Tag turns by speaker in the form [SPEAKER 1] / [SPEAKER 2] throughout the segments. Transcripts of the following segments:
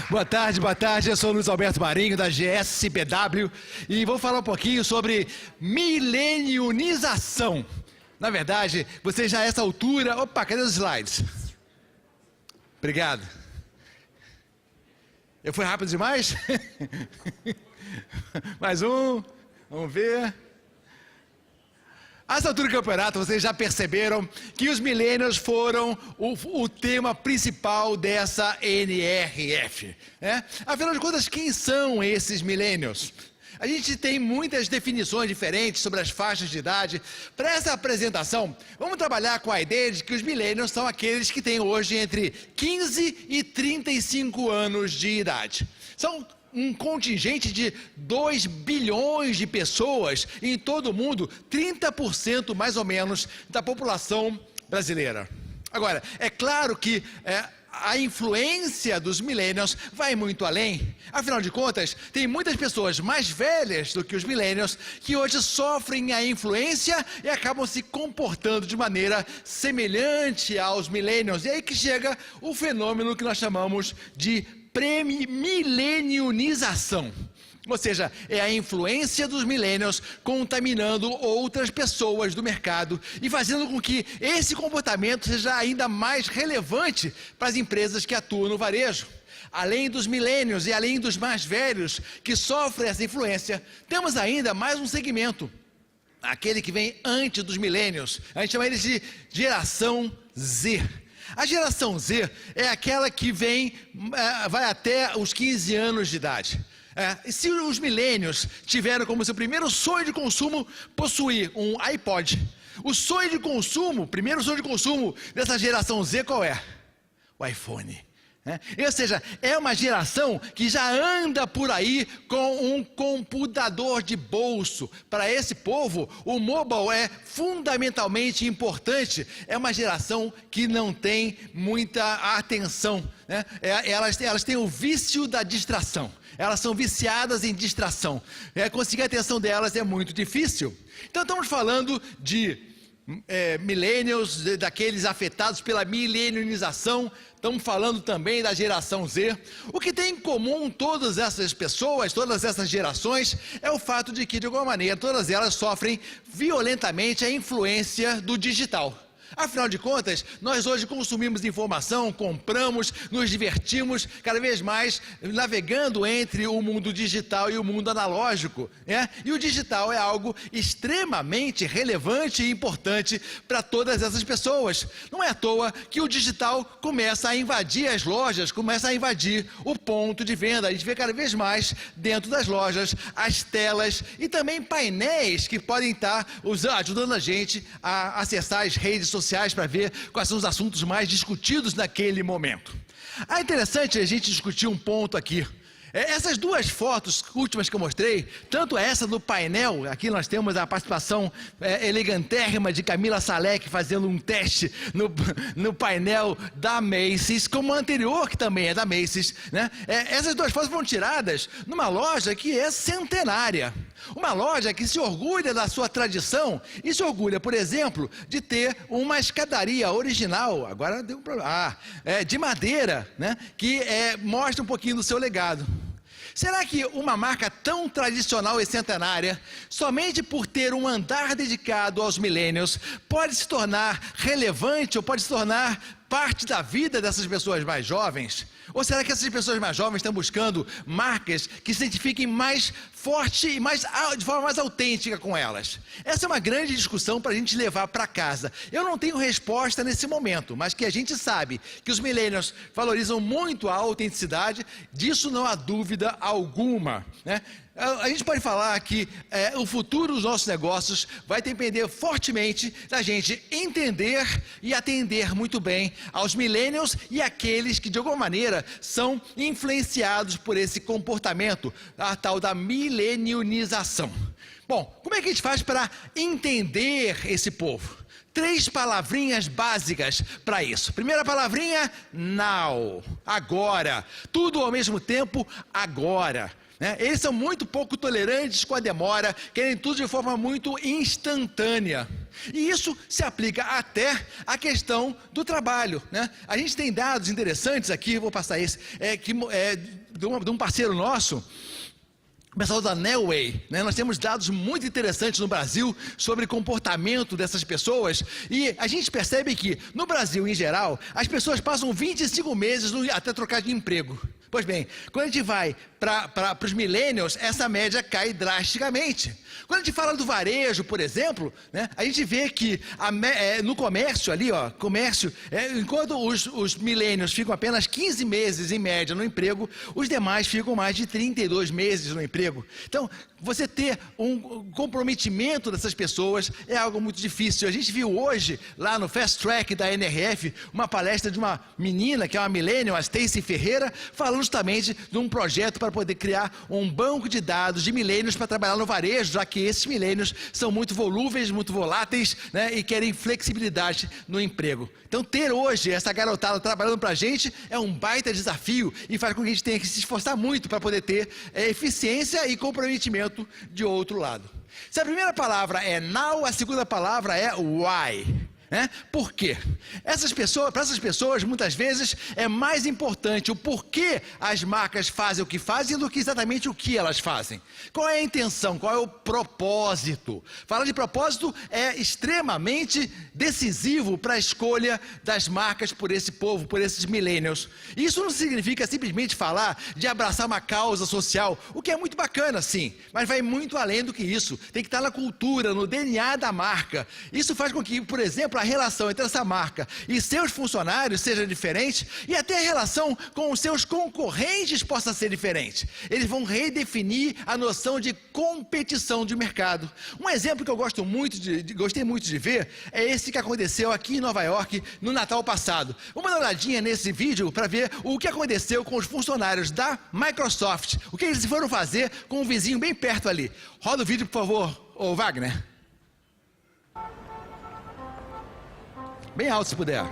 [SPEAKER 1] Boa tarde, eu sou o Luiz Alberto Marinho, da GSCPW, e vou falar um pouquinho sobre mileniunização. Na verdade, você já a essa altura... Opa, cadê os slides? Obrigado. Eu fui rápido demais? Mais um, vamos ver... A essa altura do campeonato, vocês já perceberam que os millennials foram o tema principal dessa NRF. Né? Afinal de contas, quem são esses millennials? A gente tem muitas definições diferentes sobre as faixas de idade. Para essa apresentação, vamos trabalhar com a ideia de que os millennials são aqueles que têm hoje entre 15 e 35 anos de idade. São um contingente de 2 bilhões de pessoas em todo o mundo, 30% mais ou menos da população brasileira. Agora, é claro que a influência dos millennials vai muito além. Afinal de contas, tem muitas pessoas mais velhas do que os millennials que hoje sofrem a influência e acabam se comportando de maneira semelhante aos millennials. E aí que chega o fenômeno que nós chamamos de mileniunização. Ou seja, é a influência dos millennials contaminando outras pessoas do mercado e fazendo com que esse comportamento seja ainda mais relevante para as empresas que atuam no varejo. Além dos millennials e além dos mais velhos que sofrem essa influência, temos ainda mais um segmento, aquele que vem antes dos millennials. A gente chama eles de geração Z. A geração Z é aquela que vai até os 15 anos de idade. E se os millennials tiveram como seu primeiro sonho de consumo possuir um iPod, o sonho de consumo, o primeiro sonho de consumo dessa geração Z qual é? O iPhone. Ou seja, é uma geração que já anda por aí com um computador de bolso. Para esse povo, o mobile é fundamentalmente importante. É uma geração que não tem muita atenção. Elas têm o vício da distração. Elas são viciadas em distração. Conseguir a atenção delas é muito difícil. Então estamos falando de millennials, daqueles afetados pela mileniunização. Estamos falando também da geração Z. O que tem em comum todas essas pessoas, todas essas gerações, é o fato de que, de alguma maneira, todas elas sofrem violentamente a influência do digital. Afinal de contas, nós hoje consumimos informação, compramos, nos divertimos cada vez mais navegando entre o mundo digital e o mundo analógico. E o digital é algo extremamente relevante e importante para todas essas pessoas. Não é à toa que o digital começa a invadir as lojas, começa a invadir o ponto de venda. A gente vê cada vez mais dentro das lojas as telas e também painéis que podem estar ajudando a gente a acessar as redes sociais para ver quais são os assuntos mais discutidos naquele momento. É interessante a gente discutir um ponto aqui. Essas duas fotos últimas que eu mostrei, tanto essa do painel, aqui nós temos a participação elegantérrima de Camila Salek fazendo um teste no painel da Macy's, como a anterior, que também é da Macy's. Essas duas fotos foram tiradas numa loja que é centenária. Uma loja que se orgulha da sua tradição e se orgulha, por exemplo, de ter uma escadaria original, agora deu um problema, de madeira, que mostra um pouquinho do seu legado. Será que uma marca tão tradicional e centenária, somente por ter um andar dedicado aos millennials, pode se tornar relevante ou pode se tornar parte da vida dessas pessoas mais jovens? Ou será que essas pessoas mais jovens estão buscando marcas que se identifiquem mais forte e de forma mais autêntica com elas? Essa é uma grande discussão para a gente levar para casa. Eu não tenho resposta nesse momento, mas que a gente sabe que os millennials valorizam muito a autenticidade, disso não há dúvida alguma. A gente pode falar que o futuro dos nossos negócios vai depender fortemente da gente entender e atender muito bem aos millennials e aqueles que de alguma maneira são influenciados por esse comportamento, a tal da mileniunização. Bom, como é que a gente faz para entender esse povo? 3 palavrinhas básicas para isso. Primeira palavrinha, now, agora. Tudo ao mesmo tempo, agora. né? Eles são muito pouco tolerantes com a demora, querem tudo de forma muito instantânea. E isso se aplica até à questão do trabalho, né? A gente tem dados interessantes aqui, vou passar esse, de um parceiro nosso, o pessoal da Nelway, né? Nós temos dados muito interessantes no Brasil sobre o comportamento dessas pessoas, e a gente percebe que, no Brasil em geral, as pessoas passam 25 meses até trocar de emprego. Pois bem, quando a gente vai para os millennials, essa média cai drasticamente. Quando a gente fala do varejo, por exemplo, né, a gente vê que no comércio ali, enquanto os millennials ficam apenas 15 meses em média no emprego, os demais ficam mais de 32 meses no emprego. Então, você ter um comprometimento dessas pessoas é algo muito difícil. A gente viu hoje, lá no Fast Track da NRF, uma palestra de uma menina, que é uma millennial, a Stacy Ferreira, falando justamente de um projeto para poder criar um banco de dados de millennials para trabalhar no varejo, já que esses millennials são muito volúveis, muito voláteis, né, e querem flexibilidade no emprego. Então, ter hoje essa garotada trabalhando para a gente é um baita desafio e faz com que a gente tenha que se esforçar muito para poder ter eficiência e comprometimento de outro lado. Se a primeira palavra é now, a segunda palavra é why. Por quê? Para essas pessoas, muitas vezes, é mais importante o porquê as marcas fazem o que fazem do que exatamente o que elas fazem. Qual é a intenção? Qual é o propósito? Falar de propósito é extremamente decisivo para a escolha das marcas por esse povo, por esses millennials. Isso não significa simplesmente falar de abraçar uma causa social, o que é muito bacana, sim, mas vai muito além do que isso. Tem que estar na cultura, no DNA da marca. Isso faz com que, por exemplo, a relação entre essa marca e seus funcionários seja diferente, e até a relação com os seus concorrentes possa ser diferente. Eles vão redefinir a noção de competição de mercado. Um exemplo que eu gostei muito de ver é esse que aconteceu aqui em Nova York no Natal passado. Vamos dar uma olhadinha nesse vídeo para ver o que aconteceu com os funcionários da Microsoft, o que eles foram fazer com um vizinho bem perto ali. Roda o vídeo, por favor, ô Wagner. Bem alto, se puder.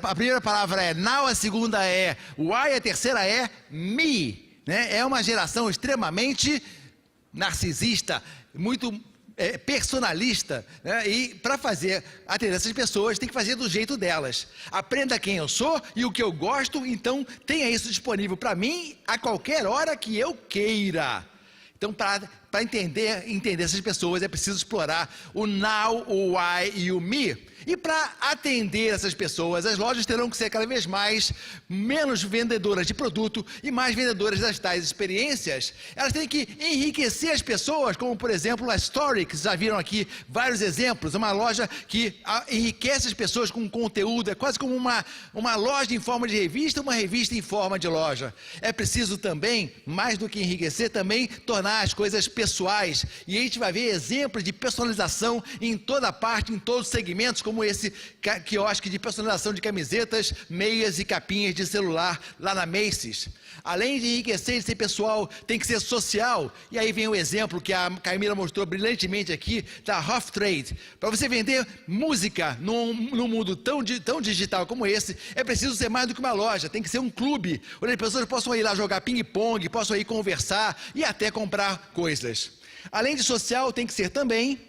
[SPEAKER 1] A primeira palavra é now, a segunda é why, a terceira é me. Né? É uma geração extremamente narcisista, muito personalista, né? E para atender essas pessoas, tem que fazer do jeito delas. Aprenda quem eu sou e o que eu gosto, então tenha isso disponível para mim a qualquer hora que eu queira. Então, para entender essas pessoas, é preciso explorar o now, o why e o me. E para atender essas pessoas, as lojas terão que ser cada vez menos vendedoras de produto e mais vendedoras das tais experiências. Elas têm que enriquecer as pessoas, como por exemplo a Story, que já viram aqui vários exemplos. É uma loja que enriquece as pessoas com conteúdo, é quase como uma loja em forma de revista, uma revista em forma de loja. É preciso também, mais do que enriquecer, também tornar as coisas pessoais. E a gente vai ver exemplos de personalização em toda parte, em todos os segmentos, como esse quiosque de personalização de camisetas, meias e capinhas de celular lá na Macy's. Além de enriquecer e ser pessoal, tem que ser social. E aí vem o exemplo que a Camila mostrou brilhantemente aqui, da Rough Trade. Para você vender música num mundo tão digital como esse, é preciso ser mais do que uma loja, tem que ser um clube, onde as pessoas possam ir lá jogar ping-pong, possam ir conversar e até comprar coisas. Além de social, tem que ser também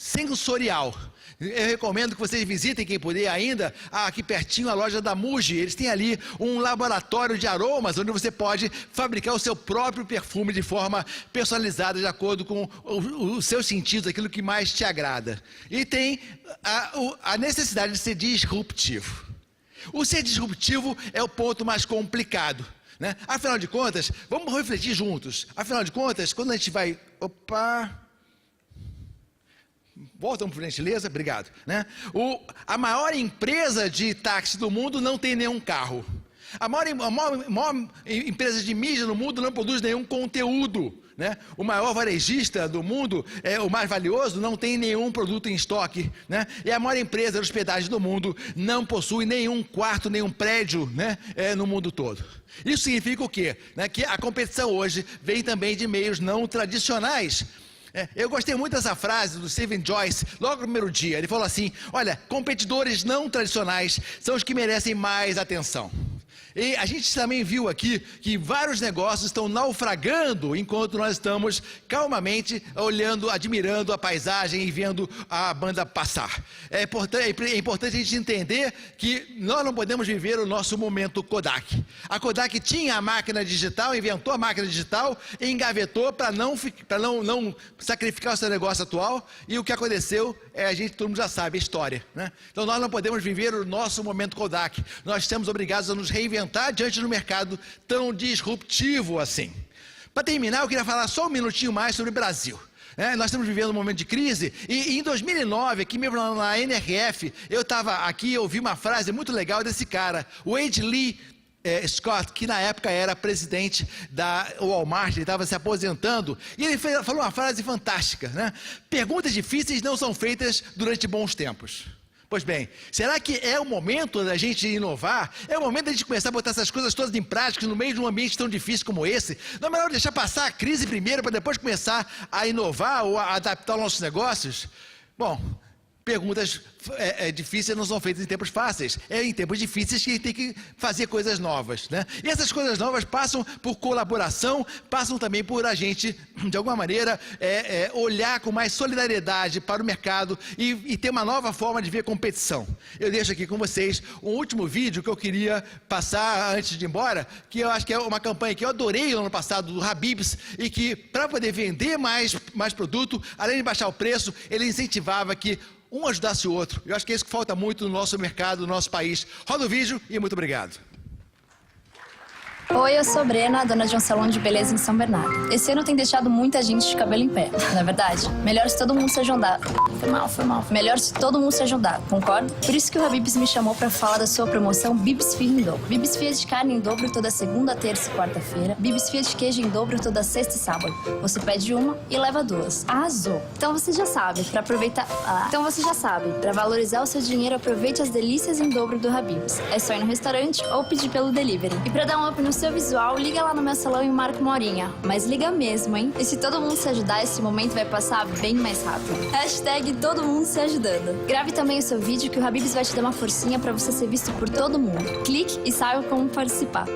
[SPEAKER 1] sensorial. Eu recomendo que vocês visitem, quem puder ainda, aqui pertinho a loja da Muji. Eles têm ali um laboratório de aromas, onde você pode fabricar o seu próprio perfume de forma personalizada, de acordo com os seus sentidos, aquilo que mais te agrada. E tem a necessidade de ser disruptivo. O ser disruptivo é o ponto mais complicado, né? Afinal de contas, vamos refletir juntos. Afinal de contas, quando a gente vai... Volta por gentileza, obrigado. Né? A maior empresa de táxi do mundo não tem nenhum carro. A maior empresa de mídia no mundo não produz nenhum conteúdo. Né? O maior varejista do mundo, o mais valioso, não tem nenhum produto em estoque. Né? E a maior empresa de hospedagem do mundo não possui nenhum quarto, nenhum prédio, né? No mundo todo. Isso significa o quê? Né? Que a competição hoje vem também de meios não tradicionais. Eu gostei muito dessa frase do Stephen Joyce, logo no primeiro dia. Ele falou assim: olha, competidores não tradicionais são os que merecem mais atenção. E a gente também viu aqui que vários negócios estão naufragando enquanto nós estamos calmamente olhando, admirando a paisagem e vendo a banda passar. É importante a gente entender que nós não podemos viver o nosso momento Kodak. A Kodak tinha a máquina digital, inventou a máquina digital, engavetou para não sacrificar o seu negócio atual, e o que aconteceu todo mundo já sabe a história, né? Então nós não podemos viver o nosso momento Kodak. Nós estamos obrigados a nos reinventar diante do mercado tão disruptivo assim. Para terminar, eu queria falar só um minutinho mais sobre o Brasil. Nós estamos vivendo um momento de crise, e em 2009, aqui mesmo na NRF, eu estava aqui e ouvi uma frase muito legal desse cara, o Wade Lee Scott, que na época era presidente da Walmart, ele estava se aposentando, e ele falou uma frase fantástica, né? Perguntas difíceis não são feitas durante bons tempos. Pois bem, será que é o momento da gente inovar? É o momento da gente começar a botar essas coisas todas em prática no meio de um ambiente tão difícil como esse? Não é melhor deixar passar a crise primeiro para depois começar a inovar ou a adaptar os nossos negócios? Bom, perguntas difíceis não são feitas em tempos fáceis. É em tempos difíceis que a gente tem que fazer coisas novas, né? E essas coisas novas passam por colaboração, passam também por a gente, de alguma maneira, olhar com mais solidariedade para o mercado e ter uma nova forma de ver competição. Eu deixo aqui com vocês um último vídeo que eu queria passar antes de ir embora, que eu acho que é uma campanha que eu adorei no ano passado, do Habib's, e que, para poder vender mais produto, além de baixar o preço, ele incentivava que um ajudasse o outro. Eu acho que é isso que falta muito no nosso mercado, no nosso país. Roda o vídeo e muito obrigado.
[SPEAKER 2] Oi, eu sou Brena, dona de um salão de beleza em São Bernardo. Esse ano tem deixado muita gente de cabelo em pé, não é verdade? Melhor se todo mundo se ajudar. Foi mal. Melhor se todo mundo se ajudar, concorda? Por isso que o Habib's me chamou pra falar da sua promoção Bibs Fia em dobro. Bibs Fia de carne em dobro toda segunda, terça e quarta-feira. Bibs Fia de queijo em dobro toda sexta e sábado. Você pede uma e leva duas. Arrasou! Então você já sabe, pra aproveitar... pra valorizar o seu dinheiro, aproveite as delícias em dobro do Habib's. É só ir no restaurante ou pedir pelo delivery. E pra dar um up no seu visual, liga lá no meu salão e marca uma horinha. Mas liga mesmo, hein? E se todo mundo se ajudar, esse momento vai passar bem mais rápido. Hashtag todo mundo se ajudando. Grave também o seu vídeo que o Habib's vai te dar uma forcinha pra você ser visto por todo mundo. Clique e saiba como participar.